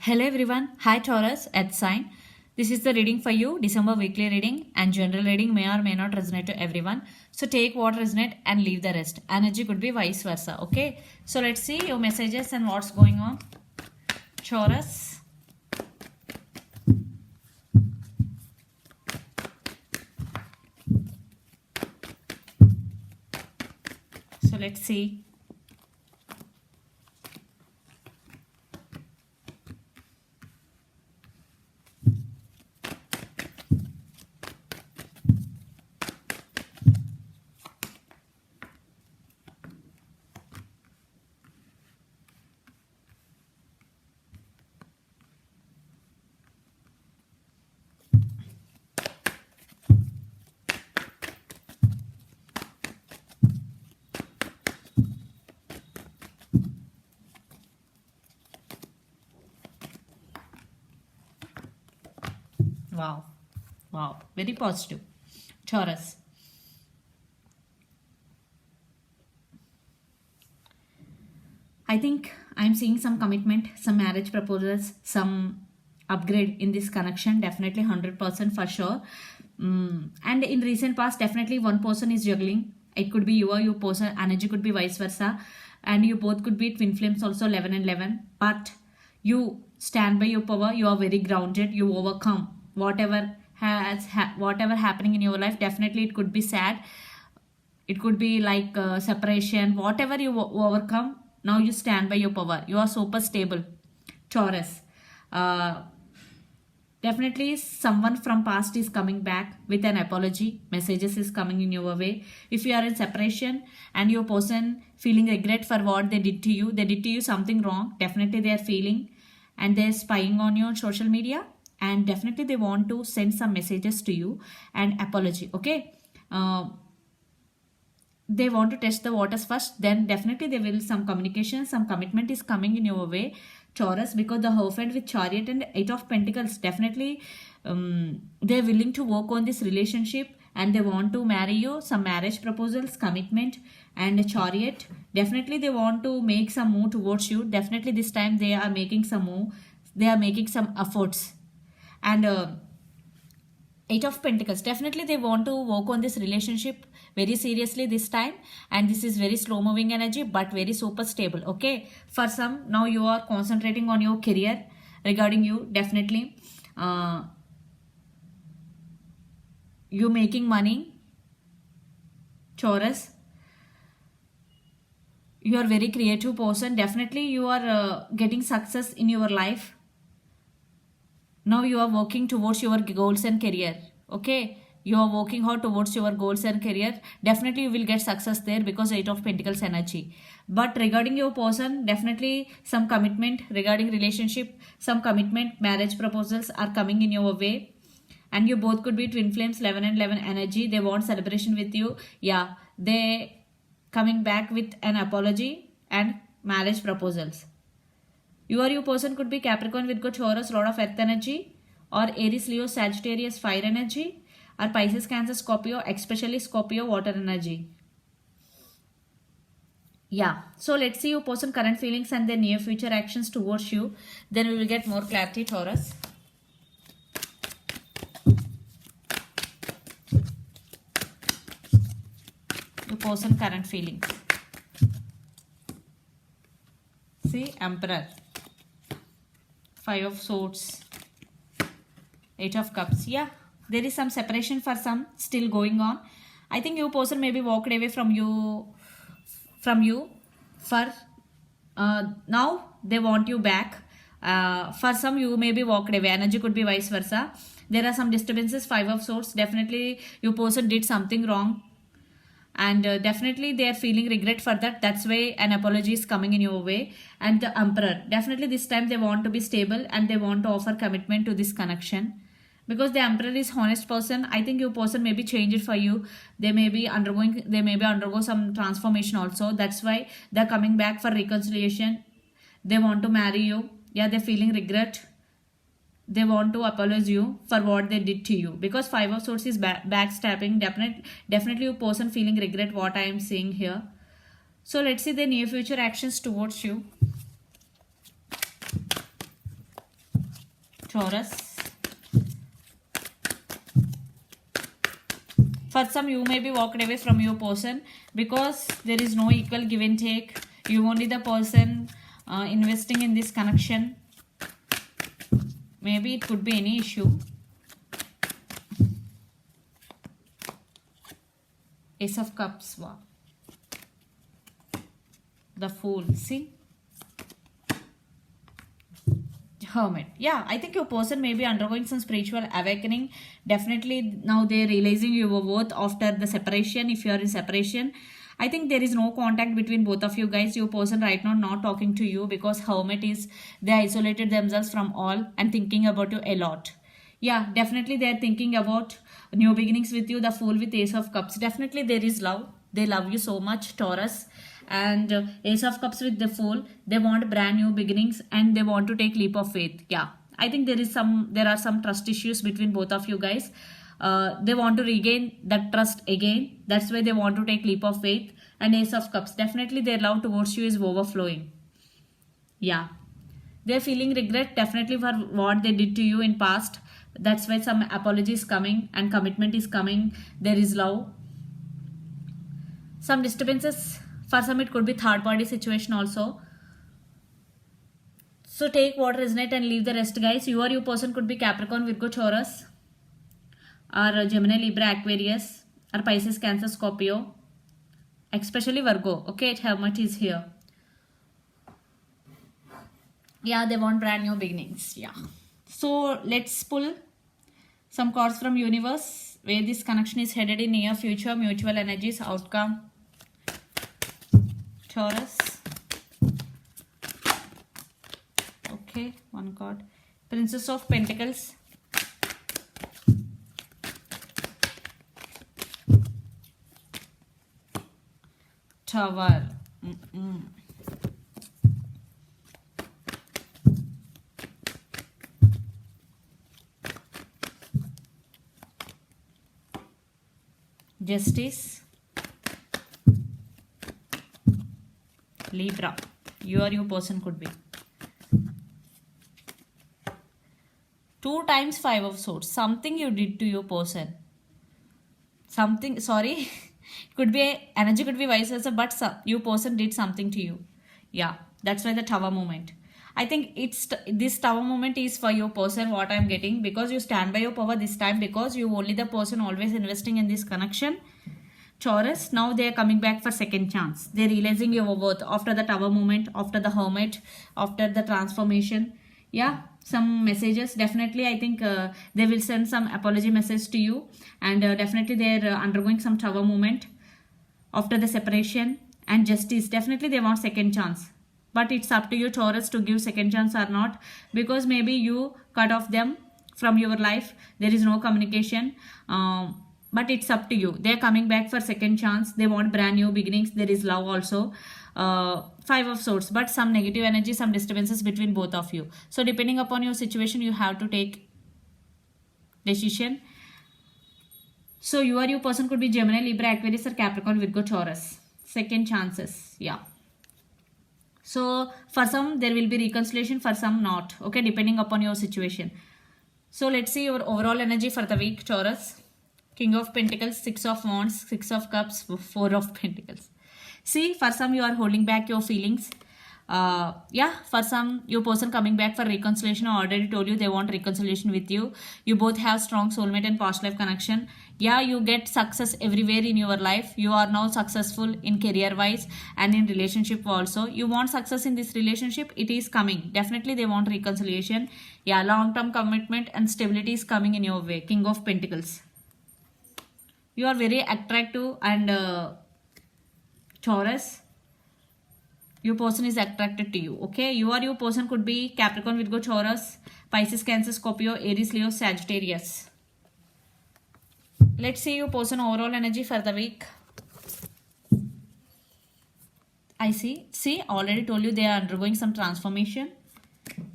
Hello everyone, hi Taurus at sign. This is the reading for you, December weekly reading and general reading may or may not resonate to everyone. So take what resonate and leave the rest. Energy could be vice versa, okay? So let's see your messages and what's going on. Taurus. So let's see. Wow, wow, very positive. Taurus. I think I'm seeing some commitment, some marriage proposals, some upgrade in this connection. Definitely 100% for sure. And in recent past, definitely one person is juggling. It could be you or your person, energy could be vice versa. And you both could be twin flames also 11 and 11. But you stand by your power. You are very grounded. You overcome whatever whatever happening in your life. Definitely it could be sad, it could be like separation, whatever you overcome. Now you stand by your power, you are super stable. Taurus. uh, Definitely someone from past is coming back with an apology, messages is coming in your way. If you are in separation and your person feeling regret for what they did to you something wrong, definitely they are feeling, and they're spying on you on social media, and definitely they want to send some messages to you and apology, okay? They want to test the waters first, then definitely there will some communication, some commitment is coming in your way. Taurus, because the Hierophant with Chariot and Eight of Pentacles, definitely they're willing to work on this relationship and they want to marry you. Some marriage proposals, commitment, and a Chariot. Definitely they want to make some move towards you. Definitely this time they are making some move, they are making some efforts. And Eight of Pentacles, definitely they want to work on this relationship very seriously this time, and this is very slow moving energy but very super stable, okay? For some, now you are concentrating on your career. Regarding you, definitely you making money. Taurus, you are very creative person. Definitely you are getting success in your life. Now you are working towards your goals and career, okay? You are working hard towards your goals and career. Definitely you will get success there because Eight of Pentacles energy. But regarding your person, definitely some commitment regarding relationship, some commitment, marriage proposals are coming in your way. And you both could be twin flames 11 and 11 energy. They want celebration with you. Yeah, they coming back with an apology and marriage proposals. You or your person could be Capricorn, Virgo, Taurus, Lord of Earth energy, or Aries, Leo, Sagittarius, fire energy, or Pisces, Cancer, Scorpio, especially Scorpio, water energy. Yeah, so let's see your person current feelings and their near future actions towards you. Then we will get more clarity, Taurus. Your person current feelings. See, Emperor. Five of Swords, Eight of Cups. Yeah, there is some separation for some still going on. I think your person maybe walked away from you for now they want you back. For some you maybe walked away. Energy could be vice versa. There are some disturbances. Five of Swords. Definitely your person did something wrong, and definitely they are feeling regret for that. That's why an apology is coming in your way. And the Emperor, definitely this time they want to be stable and they want to offer commitment to this connection, because the Emperor is honest person. I think your person may be changed for you. They may be undergo some transformation also. That's why they're coming back for reconciliation. They want to marry you. Yeah, they're feeling regret. They want to apologize you for what they did to you, because Five of Swords is backstabbing. Definitely a person feeling regret, what I am seeing here. So let's see the near future actions towards you. Taurus. For some, you may be walked away from your person because there is no equal give and take. You only the person investing in this connection. Maybe it could be any issue. Ace of Cups. Wow. The Fool. See? Hermit. Yeah, I think your person may be undergoing some spiritual awakening. Definitely now they're realizing your worth after the separation. If you are in separation, I think there is no contact between both of you guys. Your person right now not talking to you because Hermit is, they isolated themselves from all and thinking about you a lot. Yeah, definitely they're thinking about new beginnings with you. The Fool with Ace of Cups. Definitely there is love. They love you so much, Taurus. And Ace of Cups with the Fool, they want brand new beginnings and they want to take leap of faith. Yeah, I think there are some trust issues between both of you guys. They want to regain that trust again. That's why they want to take leap of faith. And Ace of Cups, definitely their love towards you is overflowing. Yeah, they're feeling regret definitely for what they did to you in past. That's why some apology is coming and commitment is coming. There is love. Some disturbances. For some, it could be third party situation also. So take what resonate and leave the rest, guys. You or your person could be Capricorn, Virgo, Taurus, or Gemini, Libra, Aquarius, or Pisces, Cancer, Scorpio. Especially Virgo. Okay, Hermit is here. Yeah, they want brand new beginnings. Yeah. So let's pull some cards from universe where this connection is headed in near future. Mutual energies, outcome. Taurus. Okay, one card. Princess of Pentacles. Tower. Justice. Libra. You or your person could be. 2 times 5 of Swords. Something you did to your person. Something, sorry. Could be, energy could be vice versa, but your person did something to you. Yeah, that's why the Tower moment. I think this Tower moment is for your person, what I'm getting, because you stand by your power this time, because you only the person always investing in this connection. Taurus, now they are coming back for second chance. They're realizing your worth after the Tower moment, after the Hermit, after the transformation. Yeah, some messages. Definitely, I think they will send some apology message to you. And definitely they're undergoing some Tower moment after the separation. And Justice, definitely they want second chance. But it's up to you, Taurus, to give second chance or not. Because maybe you cut off them from your life. There is no communication. But it's up to you. They're coming back for second chance. They want brand new beginnings. There is love also. 5 of Swords. But some negative energy, some disturbances between both of you. So depending upon your situation, you have to take decision. So you or your person could be Gemini, Libra, Aquarius, or Capricorn, Virgo, Taurus. Second chances. Yeah. So for some, there will be reconciliation. For some, not. Okay, depending upon your situation. So let's see your overall energy for the week, Taurus. King of Pentacles, 6 of Wands, 6 of Cups, 4 of Pentacles. See, for some you are holding back your feelings. Yeah, for some your person coming back for reconciliation. I already told you they want reconciliation with you. You both have strong soulmate and past life connection. Yeah, you get success everywhere in your life. You are now successful in career wise and in relationship also. You want success in this relationship. It is coming. Definitely they want reconciliation. Yeah, long-term commitment and stability is coming in your way. King of Pentacles. You are very attractive and Taurus, your person is attracted to you. Okay, you or your person could be Capricorn, Virgo, Taurus, Pisces, Cancer, Scorpio, Aries, Leo, Sagittarius. Let's see your person overall energy for the week. I see, already told you they are undergoing some transformation.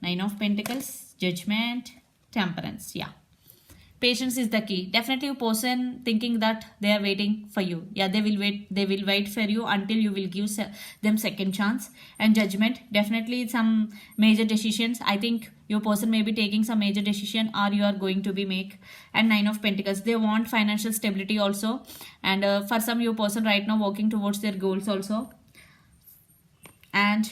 9 of Pentacles, Judgment, Temperance. Yeah, Patience is the key. Definitely your person thinking that they are waiting for you. Yeah, they will wait for you until you will give them second chance. And judgment, definitely some major decisions. I think your person may be taking some major decision, or you are going to be make. And Nine of Pentacles, they want financial stability also. And for some, your person right now working towards their goals also. And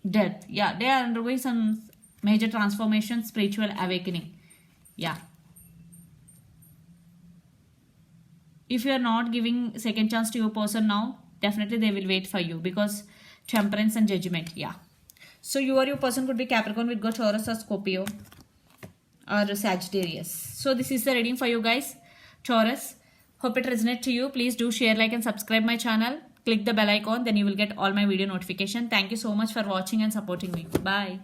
Death, yeah, they are undergoing some major transformation, spiritual awakening. Yeah, if you are not giving second chance to your person now, definitely they will wait for you, because Temperance and Judgment. Yeah, so you or your person could be Capricorn, Virgo, Taurus, or Scorpio, or Sagittarius. So this is the reading for you guys. Taurus, hope it resonates to you. Please do share, like, and subscribe my channel. Click the bell icon, then you will get all my video notification. Thank you so much for watching and supporting me. Bye.